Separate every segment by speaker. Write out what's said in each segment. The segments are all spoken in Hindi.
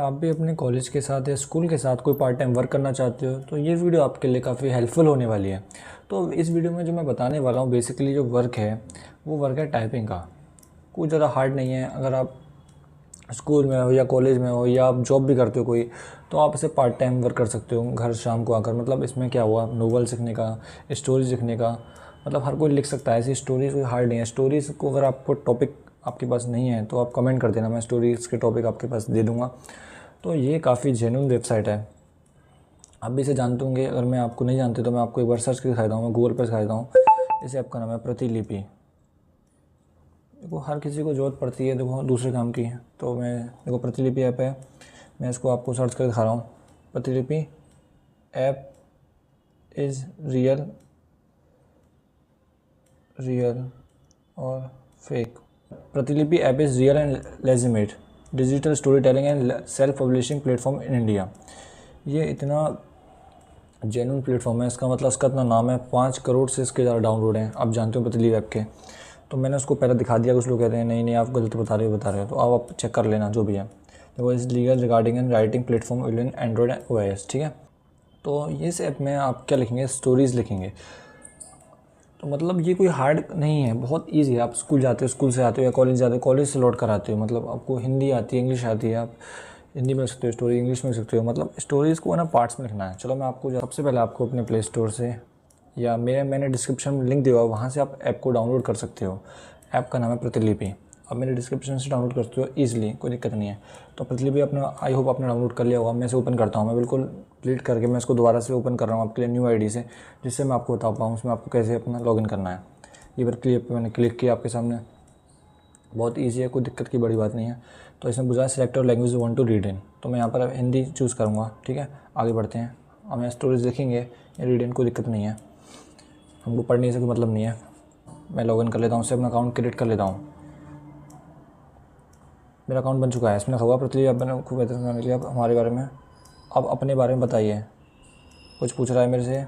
Speaker 1: आप भी अपने कॉलेज के साथ या स्कूल के साथ कोई पार्ट टाइम वर्क करना चाहते हो तो ये वीडियो आपके लिए काफ़ी हेल्पफुल होने वाली है। तो इस वीडियो में जो मैं बताने वाला हूँ बेसिकली जो वर्क है वो वर्क है टाइपिंग का। कोई ज़्यादा हार्ड नहीं है। अगर आप स्कूल में हो या कॉलेज में हो या आप जॉब भी करते हो कोई, तो आप इसे पार्ट टाइम वर्क कर सकते हो घर शाम को आकर। मतलब इसमें क्या हुआ, नोवेल सीखने का, स्टोरीज लिखने का, मतलब हर कोई लिख सकता है ऐसी स्टोरीज़। कोई हार्ड नहीं है स्टोरीज़ को। अगर आपको टॉपिक आपके पास नहीं है तो आप कमेंट कर देना, मैं स्टोरीज़ के टॉपिक आपके पास दे दूँगा। तो ये काफ़ी जेन्युइन वेबसाइट है, आप भी इसे जानते होंगे। अगर मैं आपको नहीं जानते तो मैं आपको एक बार सर्च करके दिखाता हूँ, मैं गूगल पर दिखाता हूँ। इस ऐप का नाम है प्रतिलिपि। देखो हर किसी को ज़रूरत पड़ती है देखो दूसरे काम की, तो मैं देखो प्रतिलिपि ऐप है, मैं इसको आपको सर्च करके दिखा रहा हूँ। प्रतिलिपि ऐप इज़ रियल और फेक। प्रतिलिपि app is real and legitimate digital story telling and self publishing platform in India. ये इतना जेन्युइन प्लेटफॉर्म है, इसका मतलब इसका इतना नाम है, 5 करोड़ से इसके ज़्यादा डाउनलोड हैं। आप जानते हो प्रतिलिपि ऐप के। तो मैंने उसको पहले दिखा दिया, कुछ लोग कहते हैं नहीं नहीं आप गलत बता रहे हो, तो आप चेक कर लेना जो भी है। देखो इस legal regarding and writing platform will in Android OS, ठीक है। तो इस ऐप में आप क्या लिखेंगे, स्टोरीज़ लिखेंगे। तो मतलब ये कोई हार्ड नहीं है, बहुत ईजी है। आप स्कूल जाते हो, स्कूल से आते हो या कॉलेज जाते हो, कॉलेज से लौट कर आते हो, मतलब आपको हिंदी आती है, इंग्लिश आती है, आप हिंदी में लिख सकते हो स्टोरी, इंग्लिश में लिख सकते हो। मतलब स्टोरीज़ को ना पार्ट्स में लिखना है। चलो मैं आपको सबसे पहले आपको अपने प्ले स्टोर से या मैंने डिस्क्रिप्शन में लिंक दिया हुआ, वहाँ से आप ऐप को डाउनलोड कर सकते हो। ऐप का नाम है प्रतिलिपि। आप मेरे डिस्क्रिप्शन से डाउनलोड कर सकते हो ईजिली, कोई दिक्कत नहीं है। तो प्रतिलिपि अपना आई होप आपने डाउनलोड कर लिया होगा। मैं इसे ओपन करता हूँ, मैं बिल्कुल डिलीट करके मैं इसको दोबारा से ओपन कर रहा हूँ आपके लिए न्यू आईडी से, जिससे मैं आपको बता पाऊँ उसमें आपको कैसे अपना लॉगिन करना है। ये प्रतिलिपि मैंने क्लिक किया आपके सामने, बहुत ईजी है, कोई दिक्कत की बड़ी बात नहीं है। तो इसमें पूछा select your language want to read in, तो मैं यहाँ पर हिंदी चूज़ करूँगा, ठीक है। आगे बढ़ते हैं, हमें स्टोरीज लिखेंगे या रीड इन, कोई दिक्कत नहीं है, हमको पढ़ने से कोई मतलब नहीं है। मैं लॉगिन कर लेता हूँ, उससे अपना अकाउंट क्रिएट कर लेता हूँ। मेरा अकाउंट बन चुका है, इसमें लिखा हुआ प्रतिलिपि अब मैंने खूब बेहतर समझने के लिए। अब हमारे बारे में, अब अपने बारे में बताइए, कुछ पूछ रहा है मेरे से।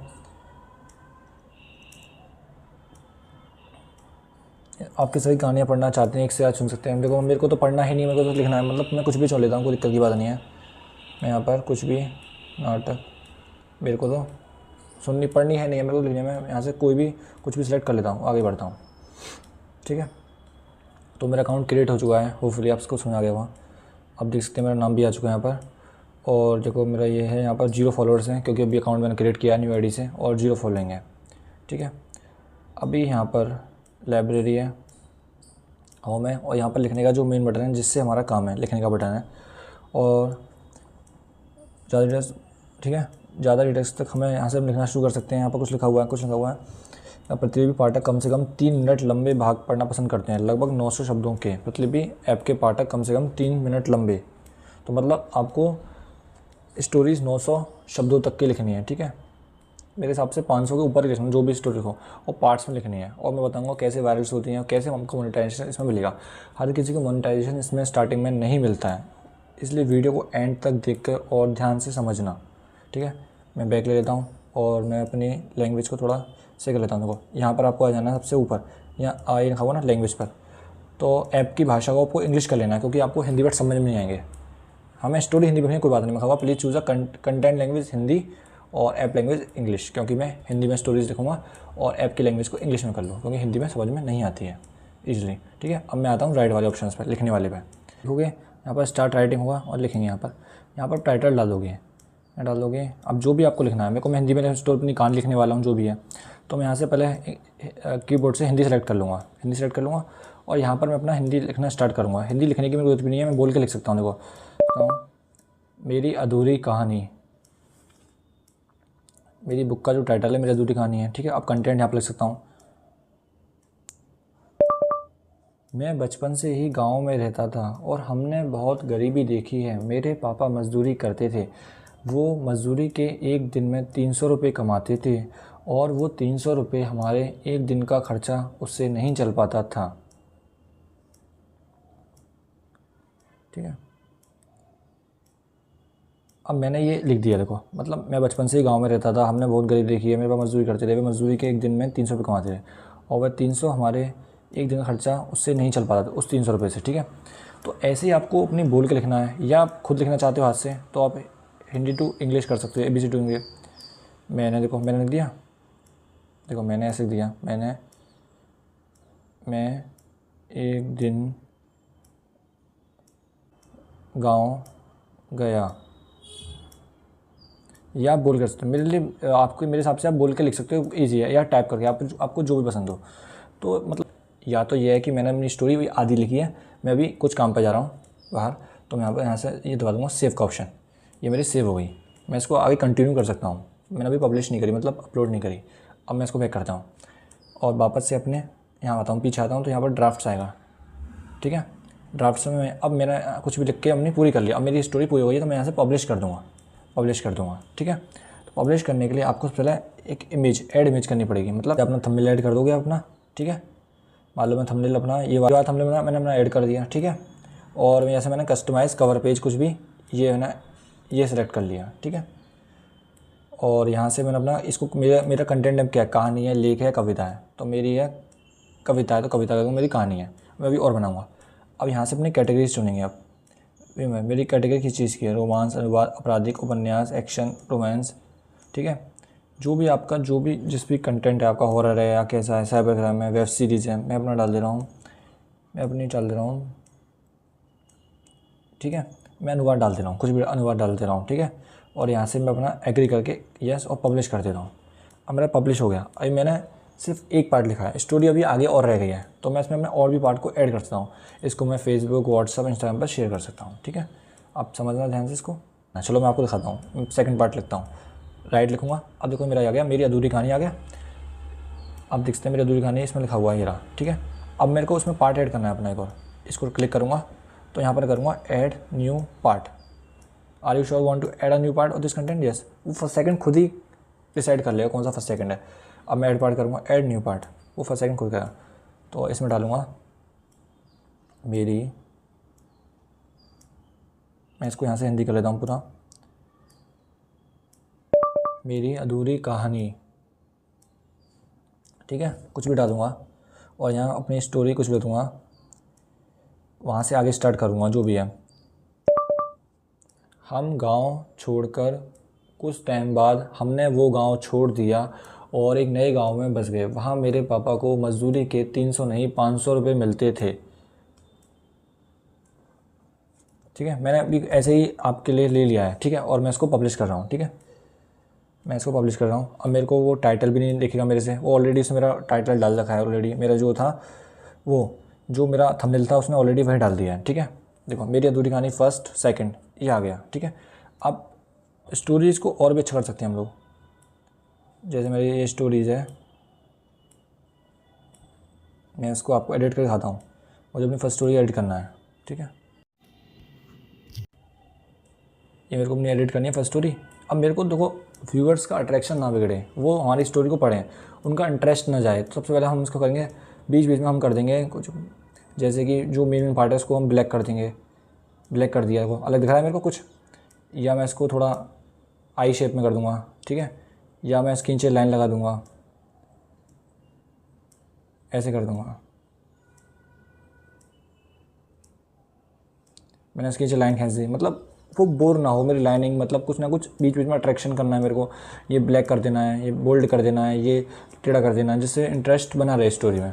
Speaker 1: आपकी सभी कहानियाँ पढ़ना चाहते हैं, एक से आज सुन सकते हैं। देखो मेरे को तो पढ़ना ही नहीं, मेरे को तो लिखना है, मतलब मैं कुछ भी चुन लेता हूँ, कोई दिक्कत की बात नहीं है। मैं यहाँ पर कुछ भी नाटक, मेरे को तो सुननी पढ़नी है नहीं है, मेरे को लिखने में, यहाँ से कोई भी कुछ भी सिलेक्ट कर लेता हूँ, आगे बढ़ता हूँ, ठीक है। तो मेरा अकाउंट क्रिएट हो चुका है, होपफुली आपको समझ आ गया वहाँ। अब देख सकते हैं मेरा नाम भी आ चुका है यहाँ पर। और देखो मेरा ये है, यहाँ पर 0 फॉलोअर्स हैं क्योंकि अभी अकाउंट मैंने क्रिएट किया न्यू आईडी से, और 0 फॉलोइंग है, ठीक है। अभी यहाँ पर लाइब्रेरी है, होम है, और यहाँ पर लिखने का जो मेन बटन है जिससे हमारा काम है, लिखने का बटन है। और ज़्यादा डिटेल्स, ठीक है, ज़्यादा डिटेल्स तक हमें यहाँ से लिखना शुरू कर सकते हैं। यहाँ पर कुछ लिखा हुआ है, प्रतिलिपि पाठक कम से कम 3 मिनट लंबे भाग पढ़ना पसंद करते हैं, लगभग 900 शब्दों के। प्रतिलिपि ऐप के पाठक कम से कम 3 मिनट लंबे, तो मतलब आपको स्टोरीज़ 900 शब्दों तक की लिखनी है, ठीक है। मेरे हिसाब से 500 के ऊपर ही लिखना, जो भी स्टोरी हो, और पार्ट्स में लिखनी है। और मैं बताऊंगा कैसे वायरल्स होती हैं और कैसे हमको मोनेटाइजेशन इसमें मिलेगा। हर किसी को मोनेटाइजेशन इसमें स्टार्टिंग में नहीं मिलता है, इसलिए वीडियो को एंड तक देखकर और ध्यान से समझना, ठीक है। मैं बैक ले लेता हूँ और मैं अपनी लैंग्वेज को थोड़ा से कर लेता हूँ। देखो यहाँ पर आपको आ जाना है सबसे ऊपर, यहाँ आई लिखा हुआ ना लैंग्वेज पर। तो ऐप की भाषा को आपको इंग्लिश कर लेना है, क्योंकि आपको हिंदी वर्ड समझ में नहीं आएंगे। हमें स्टोरी हिंदी में कोई बात नहीं, लिखा please choose a content language Hindi और ऐप लैंग्वेज इंग्लिश, क्योंकि मैं हिंदी में स्टोरीज लिखूँगा और ऐप की लैंग्वेज को इंग्लिश में कर लूँ, क्योंकि हिंदी में समझ में नहीं आती है ईजिली, ठीक है। अब मैं आता हूँ राइट वाले ऑप्शन पर, लिखने वाले पे लिखोगे, यहाँ पर स्टार्ट राइटिंग होगा और लिखेंगे यहाँ पर टाइटल डालोगे। अब जो भी आपको लिखना है, मेरे को मैं हिंदी में स्टोरी अपनी कहानी लिखने वाला हूँ जो भी है, तो मैं यहाँ से पहले कीबोर्ड से हिंदी सेलेक्ट कर लूँगा, और यहाँ पर मैं अपना हिंदी लिखना स्टार्ट करूँगा। हिंदी लिखने की मेरी जरूरत भी नहीं है, मैं बोल के लिख सकता हूँ। देखो तो मेरी अधूरी कहानी, मेरी बुक का जो टाइटल है मेरी अधूरी कहानी है, ठीक है। अब कंटेंट यहाँ पर लिख सकता हूँ, मैं बचपन से ही गांव में रहता था और हमने बहुत गरीबी देखी है। मेरे पापा मज़दूरी करते थे, वो मज़दूरी के एक दिन में 300 रुपये कमाते थे, और वो 300 रुपये हमारे एक दिन का खर्चा उससे नहीं चल पाता था, ठीक है। अब मैंने ये लिख दिया, देखो मतलब मैं बचपन से ही गांव में रहता था, हमने बहुत गरीब देखी है, मेरे पापा मज़दूरी करते थे, वे मज़दूरी के एक दिन में 300 रुपये कमाते थे, और वह 300 हमारे एक दिन का खर्चा उससे नहीं चल पाता था, उस 300 रुपये से, ठीक है। तो ऐसे ही आपको अपनी बोल के लिखना है, या आप खुद लिखना चाहते हो हाथ से तो आप हिंदी टू इंग्लिश कर सकते हो, ABC टू इंग्लिश। मैंने देखो मैंने लिख दिया, देखो मैंने ऐसे लिख दिया, मैं एक दिन गांव गया। या आप बोल कर सकते हो, मेरे लिए आपको मेरे हिसाब से आप बोल के लिख सकते हो, ईजी है, या टाइप करके आपको जो भी पसंद हो। तो मतलब या तो ये है कि मैंने अपनी स्टोरी आधी लिखी है, मैं अभी कुछ काम पे जा रहा हूँ बाहर, तो मैं यहाँ से ये दबा दूँगा सेव का ऑप्शन, ये मेरी सेव हो गई। मैं इसको आगे कंटिन्यू कर सकता हूँ, मैंने अभी पब्लिश नहीं करी, मतलब अपलोड नहीं करी। अब मैं इसको बैक करता हूँ और वापस से अपने यहाँ आता हूँ, पीछे आता हूँ, तो यहाँ पर ड्राफ्ट्स आएगा, ठीक है। ड्राफ्ट्स में अब मैंने कुछ भी लिख के अपनी पूरी कर लिया, अब मेरी स्टोरी पूरी हो गई है, तो मैं यहाँ से पब्लिश कर दूँगा, ठीक है। तो पब्लिश करने के लिए आपको पहले एक ऐड इमेज करनी पड़ेगी, मतलब अपना थंबनेल ऐड कर दोगे अपना, ठीक है। मान लो मैं थंबनेल अपना ये वाला थंबनेल मैंने अपना ऐड कर दिया, ठीक है। और जैसे मैंने कस्टमाइज़ कवर पेज कुछ भी ये मैंने ये सिलेक्ट कर लिया, ठीक है। और यहाँ से मैंने अपना इसको मेरा कंटेंट अब क्या है, कहानी है, लेख है, कविता है। तो मेरी है कविता है, तो कविता का मेरी कहानी है, मैं अभी और बनाऊँगा। अब यहाँ से अपनी कैटेगरीज चुनेंगे। अब मेरी कैटेगरी किस चीज़ की है, रोमांस, अनुवाद, आपराधिक, उपन्यास, एक्शन, रोमांस, ठीक है। जो भी आपका जिस भी कंटेंट है आपका, हॉरर है या कैसा है, साइबर क्राइम है, वेब सीरीज़ है, मैं अपना डाल दे रहा हूँ, ठीक है। मैं अनुवाद डाल दे रहा हूँ, कुछ भी अनुवाद डाल दे रहा हूँ, ठीक है। और यहाँ से मैं अपना एग्री करके यस और पब्लिश कर देता हूँ। अब मेरा पब्लिश हो गया। अभी मैंने सिर्फ एक पार्ट लिखा है, स्टोरी अभी आगे और रह गई है, तो मैं इसमें अपने और भी पार्ट को ऐड कर सकता हूँ। इसको मैं फेसबुक, व्हाट्सअप, इंस्टाग्राम पर शेयर कर सकता हूँ, ठीक है। आप समझना ध्यान से इसको। चलो मैं आपको दिखाता हूँ, सेकंड पार्ट लिखता हूँ, राइट लिखूँगा। अब देखो मेरा आ गया, मेरी अधूरी कहानी आ गया। अब देखते हैं मेरी अधूरी कहानी इसमें लिखा हुआ है, ये रहा, ठीक है। अब मेरे को उसमें पार्ट ऐड करना है अपना एक और, इसको क्लिक करूँगा तो यहाँ पर करूँगा add new part. Are you sure want to add a new part of this content, yes. वो फर्स्ट सेकंड खुद ही डिसाइड कर लेगा कौन सा फर्स्ट सेकंड है। अब मैं ऐड पार्ट करूँगा, ऐड न्यू पार्ट, वो फर्स्ट सेकंड खुद करेगा। तो इसमें डालूँगा मैं इसको यहाँ से हिंदी कर लेता हूँ पूरा, मेरी अधूरी कहानी, ठीक है। कुछ भी डालूँगा और यहाँ अपनी स्टोरी कुछ भी दूँगा, वहाँ से आगे स्टार्ट करूँगा जो भी है। हम गांव छोड़कर कुछ टाइम बाद हमने वो गांव छोड़ दिया और एक नए गांव में बस गए। वहाँ मेरे पापा को मजदूरी के 300 नहीं 500 रुपये मिलते थे, ठीक है। मैंने अभी ऐसे ही आपके लिए ले लिया है, ठीक है। और मैं इसको पब्लिश कर रहा हूँ, ठीक है। मैं इसको पब्लिश कर रहा हूँ। अब मेरे को वो टाइटल भी नहीं दिखेगा मेरे से, वो ऑलरेडी उसने मेरा टाइटल डाल रखा है ऑलरेडी। मेरा जो था वो जो मेरा थंबनेल था उसने ऑलरेडी वही डाल दिया है, ठीक है। देखो मेरी अधूरी कहानी फर्स्ट सेकंड ये आ गया, ठीक है। अब स्टोरीज़ को और भी अच्छा कर सकते हैं हम लोग। जैसे मेरी ये स्टोरीज़ है, मैं इसको आपको एडिट करके दिखाता हूँ। मुझे अपनी फर्स्ट स्टोरी एडिट करना है, ठीक है। ये मेरे को अपनी एडिट करनी है फर्स्ट स्टोरी। अब मेरे को देखो व्यूअर्स का अट्रैक्शन ना बिगड़े, वो हमारी स्टोरी को पढ़ें, उनका इंटरेस्ट ना जाए। तो सबसे पहले हम इसको करेंगे, बीच बीच में हम कर देंगे कुछ, जैसे कि जो मेन पार्ट है उसको हम ब्लैक कर देंगे। ब्लैक कर दिया, वो अलग दिख रहा है मेरे को कुछ, या मैं इसको थोड़ा आई शेप में कर दूंगा, ठीक है। या मैं इसके नीचे लाइन लगा दूंगा, ऐसे कर दूंगा। मैंने इसके नीचे लाइन खींच दी, मतलब वो बोर ना हो मेरी लाइनिंग, मतलब कुछ ना कुछ बीच बीच में अट्रैक्शन करना है मेरे को। ये ब्लैक कर देना है, ये बोल्ड कर देना है, ये टेढ़ा कर देना है, जिससे इंटरेस्ट बना रहे स्टोरी में।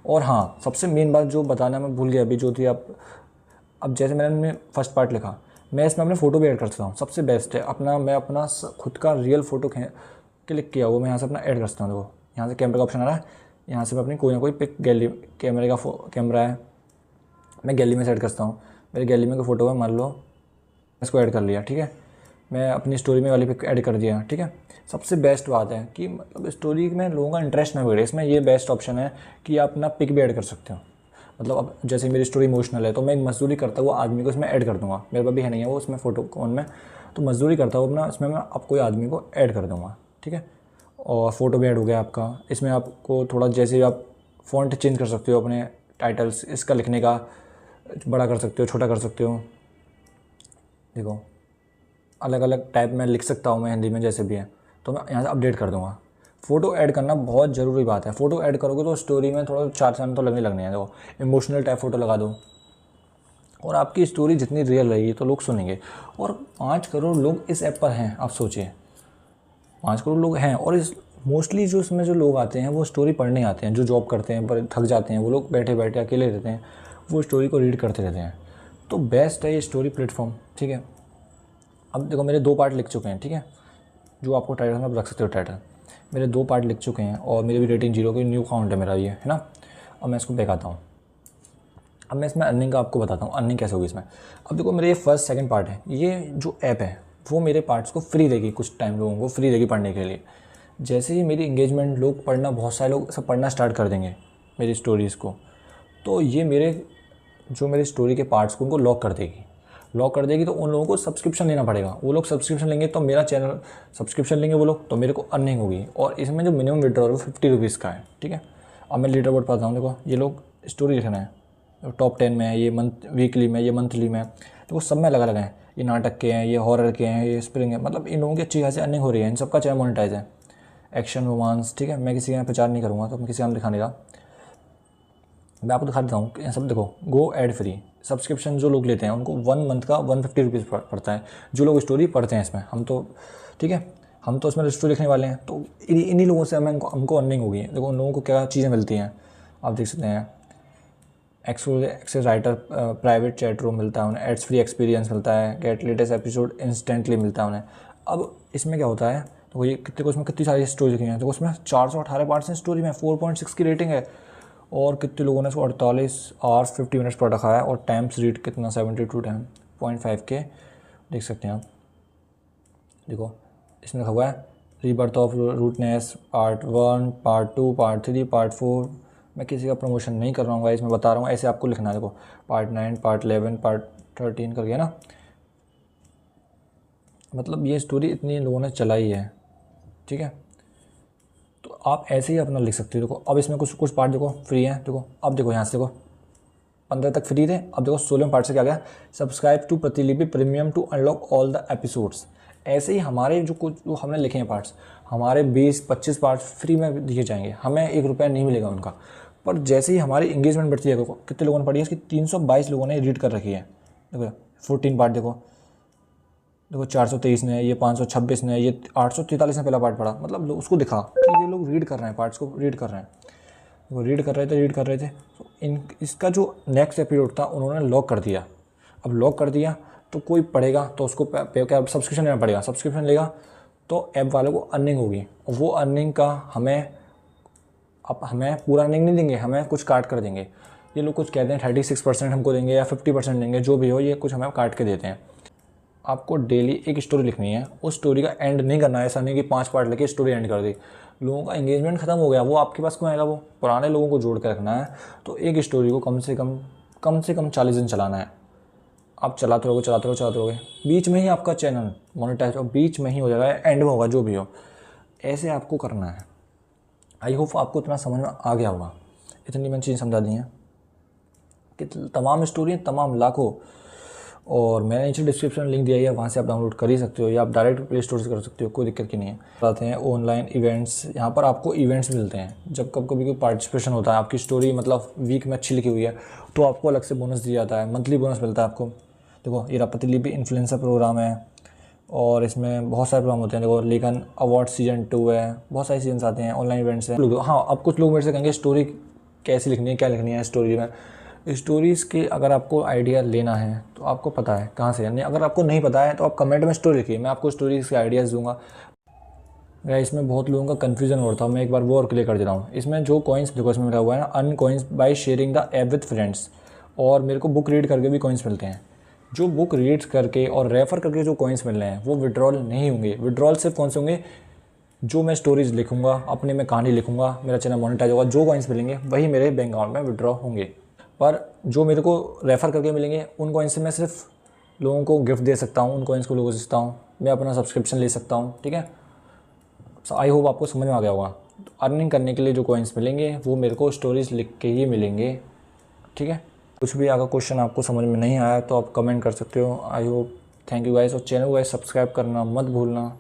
Speaker 1: और हाँ, सबसे मेन बात जो बताना मैं भूल गया अभी, जो थी अब जैसे मैंने फर्स्ट पार्ट लिखा, मैं इसमें अपने फ़ोटो भी ऐड कर सकता हूँ। सबसे बेस्ट है अपना, मैं अपना खुद का रियल फ़ोटो क्लिक किया वो मैं यहाँ से अपना ऐड कर सकता हूँ। देखो यहाँ से कैमरा का ऑप्शन आ रहा है, यहाँ से मैं अपनी कोई ना कोई पिक गैलरी, कैमरे का कैमरा है, मैं गैलरी में सेट कर सकता हूँ। मेरी गैलरी में कोई फ़ोटो है, मान लो इसको ऐड कर लिया, ठीक है। मैं अपनी स्टोरी में वाली पिक ऐड कर दिया, ठीक है। सबसे बेस्ट बात है कि मतलब स्टोरी में लोगों का इंटरेस्ट ना बिगड़े, इसमें ये बेस्ट ऑप्शन है कि आप अपना पिक भी ऐड कर सकते हो। मतलब अब जैसे मेरी स्टोरी इमोशनल है तो मैं एक मजदूरी करता हुआ आदमी को इसमें ऐड कर दूंगा, मेरे पास भी है नहीं है वो उसमें फ़ोटो कौन में, तो मजदूरी करता हुआ अपना इसमें मैं अब कोई आदमी को ऐड कर दूँगा, ठीक है। और फ़ोटो भी ऐड हो गया आपका। इसमें आपको थोड़ा जैसे आप फ़ॉन्ट चेंज कर सकते हो अपने टाइटल्स, इसका लिखने का बड़ा कर सकते हो, छोटा कर सकते हो। देखो अलग अलग टाइप में लिख सकता हूँ मैं हिंदी में जैसे भी है, तो मैं यहाँ से अपडेट कर दूँगा। फ़ोटो ऐड करना बहुत ज़रूरी बात है। फ़ोटो ऐड करोगे तो स्टोरी में थोड़ा 4 चांद तो लगने हैं। देखो इमोशनल टाइप फ़ोटो लगा दो, और आपकी स्टोरी जितनी रियल रहेगी तो लोग सुनेंगे। और 5 करोड़ लोग इस ऐप पर हैं, आप सोचिए 5 करोड़ लोग हैं। और इस मोस्टली जो इसमें जो लोग आते हैं वो स्टोरी पढ़ने आते हैं, जो जॉब करते हैं पर थक जाते हैं, वो लोग बैठे बैठे अकेले रहते हैं, वो स्टोरी को रीड करते रहते हैं। तो बेस्ट है ये स्टोरी प्लेटफॉर्म, ठीक है। अब देखो मेरे 2 पार्ट लिख चुके हैं, ठीक है, जो आपको टाइटल में आप रख सकते हो टाइटल। मेरे 2 पार्ट लिख चुके हैं और मेरी भी रेटिंग 0 की न्यू अकाउंट है मेरा ये, है ना। अब मैं इसको बैक आता हूँ। अब मैं इसमें अर्निंग का आपको बताता हूँ, अर्निंग कैसे होगी इसमें। अब देखो मेरे ये फर्स्ट सेकंड पार्ट है, ये जो ऐप है वो मेरे पार्ट्स को फ्री देगी, कुछ टाइम लोगों को फ्री देगी पढ़ने के लिए। जैसे ही मेरी इंगेजमेंट, लोग पढ़ना, बहुत सारे लोग सब पढ़ना स्टार्ट कर देंगे मेरी स्टोरीज़ को, तो ये मेरे स्टोरी के पार्ट्स को उनको लॉक कर देगी। तो उन लोगों को सब्सक्रिप्शन लेना पड़ेगा। वो लोग सब्सक्रिप्शन लेंगे तो मेरा चैनल सब्सक्रिप्शन लेंगे वो लोग, तो मेरे को अर्निंग होगी। और इसमें जो मिनिमम विड्रॉल वो 50 रुपीज़ का है, ठीक है। अब मैं लीडर बोर्ड पर आता हूँ। देखो ये लोग स्टोरी लिखना है, टॉप 10 में है, ये वीकली में, ये मंथली में, तो वो सब में अलग अलग हैं। ये नाटक के हैं, ये हॉरर के हैं, ये स्प्रिंग है, मतलब इन लोगों की अच्छी खासी अर्निंग हो रही है। इन सबका चैनल मोनेटाइज है, एक्शन, रोमांस, ठीक है। मैं किसी का प्रचार नहीं करूँगा, तो मैं किसी का दिखा नहीं रहा, मैं आपको दिखा देता हूँ। सब देखो, गो एड फ्री सब्सक्रिप्शन जो लोग लेते हैं उनको 1 मंथ का 150 रुपीज़ पड़ता है, जो लोग स्टोरी पढ़ते हैं इसमें। हम तो ठीक है, हम तो इसमें स्टोरी लिखने वाले हैं, तो इन्हीं लोगों से हमको अर्निंग होगी। देखो उन लोगों को क्या चीज़ें मिलती हैं, आप देख सकते हैं। Access writer, private chat room मिलता है उन्हें, एड्स फ्री एक्सपीरियंस मिलता है, गेट लेटेस्ट एपिसोड इंस्टेंटली मिलता है उन्हें। अब इसमें क्या होता है, तो ये इसमें कितनी सारी स्टोरी लिखी हैं। तो उसमें 418 पार्ट्स हैं स्टोरी में, 4.6 की रेटिंग है। और कितने लोगों ने इसको 48 आवर्स 50 मिनट्स पर रखा है। और टाइम्स रीड कितना 72.5 के, देख सकते हैं आप। देखो इसमें लिखा हुआ है rebirth of rootness part 1, part 2, part 3, part 4। मैं किसी का प्रमोशन नहीं कर रहा हूँ गाइस, मैं बता रहा हूँ, ऐसे आपको लिखना है। देखो पार्ट 9, पार्ट 11, पार्ट 13 कर गया ना। मतलब ये स्टोरी इतनी लोगों ने चलाई है, ठीक है। तो आप ऐसे ही अपना लिख सकते हो। देखो अब इसमें कुछ पार्ट देखो फ्री हैं। देखो अब देखो यहाँ से देखो 15 तक फ्री थे। अब देखो 16वें पार्ट से क्या गया, subscribe to Pratilipi premium to unlock all the episodes. ऐसे ही हमारे जो हमने लिखे हैं पार्ट्स, हमारे 20-25 पार्ट्स फ्री में दिए जाएंगे, हमें 1 रुपया नहीं मिलेगा उनका। पर जैसे ही हमारी इंगेजमेंट बढ़ती है, देखो कितने लोगों ने पढ़ी है इसकी, 322 लोगों ने रीड कर रखी है। देखो 14 पार्ट देखो 423 ने, ये 526 ने, ये 843 ने पहला पार्ट पढ़ा। मतलब उसको दिखा कि ये लोग रीड कर रहे हैं, पार्ट्स को रीड कर रहे हैं। वो रीड कर रहे थे। तो इसका जो नेक्स्ट एपिसोड था उन्होंने लॉक कर दिया। अब लॉक कर दिया तो कोई पढ़ेगा तो उसको सब्सक्रिप्शन लेना पड़ेगा। सब्सक्रिप्शन लेगा तो ऐप वालों को अर्निंग होगी। और वो अर्निंग का हमें पूरा अर्निंग नहीं देंगे, हमें कुछ काट कर देंगे। ये लोग कुछ कहते हैं 36% हमको देंगे या 50% देंगे, जो भी हो, ये कुछ हमें काट के देते हैं। आपको डेली एक स्टोरी लिखनी है, उस स्टोरी का एंड नहीं करना है। ऐसा नहीं कि 5 पार्ट लेके स्टोरी एंड कर दी, लोगों का एंगेजमेंट खत्म हो गया, वो आपके पास क्यों आएगा। वो पुराने लोगों को जोड़ के रखना है। तो एक स्टोरी को कम से कम 40 दिन चलाना है। आप चलाते रहोगे, बीच में ही आपका चैनल मोनेटाइज, और बीच में ही हो जाएगा, एंड में होगा, जो भी हो, ऐसे आपको करना है। आई होप आपको इतना समझ में आ गया होगा। इतनी मैंने चीज़ समझा दी हैं कि तमाम स्टोरी, तमाम लाखों। और मैंने नीचे डिस्क्रिप्शन लिंक दिया है, वहाँ से आप डाउनलोड कर ही सकते हो, या आप डायरेक्ट प्ले स्टोर से कर सकते हो, कोई दिक्कत की नहीं है। बताते हैं ऑनलाइन इवेंट्स, यहाँ पर आपको इवेंट्स मिलते हैं। जब कभी कोई पार्टिसिपेशन होता है, आपकी स्टोरी मतलब वीक में अच्छी लिखी हुई है, तो आपको अलग से बोनस दिया जाता है, मंथली बोनस मिलता है आपको। देखो ये प्रतिलिपि इन्फ्लुएंसर प्रोग्राम है, और इसमें बहुत सारे प्रोग्राम होते हैं। देखो लेखन अवार्ड सीजन 2 है, बहुत सारे सीजन्स आते हैं, ऑनलाइन इवेंट्स हैं। हाँ, अब कुछ लोग मेरे से कहेंगे स्टोरी कैसी लिखनी है, क्या लिखनी है स्टोरी में। स्टोरीज़ के अगर आपको आइडिया लेना है तो आपको पता है कहाँ से, नहीं अगर आपको नहीं पता है तो आप कमेंट में स्टोरी लिखिए, मैं आपको स्टोरीज़ के आइडियाज़ दूंगा। मैं इसमें बहुत लोगों का कन्फ्यूजन हो रहा था, मैं एक बार वो और क्लियर कर दे रहा हूँ। इसमें जो कॉइन्स देखो, इसमें मिला हुआ है ना, earn coins by sharing the app with friends. और मेरे को बुक रीड करके भी कॉइन्स मिलते हैं। जो बुक रीड करके और रेफ़र करके जो कॉइन्स मिल रहे हैं वो विड्रॉल नहीं होंगे। विड्रॉल सिर्फ कौन से होंगे, जो मैं स्टोरीज़ लिखूंगा, अपने में कहानी लिखूंगा, मेरा चैनल मोनेटाइज होगा, जो कॉइन्स मिलेंगे वही मेरे बैंक अकाउंट में विड्रॉ होंगे। पर जो मेरे को रेफ़र करके मिलेंगे उन कॉइन्स से मैं सिर्फ लोगों को गिफ्ट दे सकता हूँ, उन कॉइन्स को लोगों से सकता हूँ, मैं अपना सब्सक्रिप्शन ले सकता हूँ, ठीक है। सो आई होप आपको समझ में आ गया होगा। तो अर्निंग करने के लिए जो कॉइन्स मिलेंगे वो मेरे को स्टोरीज़ लिख के ही मिलेंगे, ठीक है। कुछ भी अगर क्वेश्चन आपको समझ में नहीं आया तो आप कमेंट कर सकते हो। I hope, thank you guys. और चैनल को गाइस सब्सक्राइब करना मत भूलना।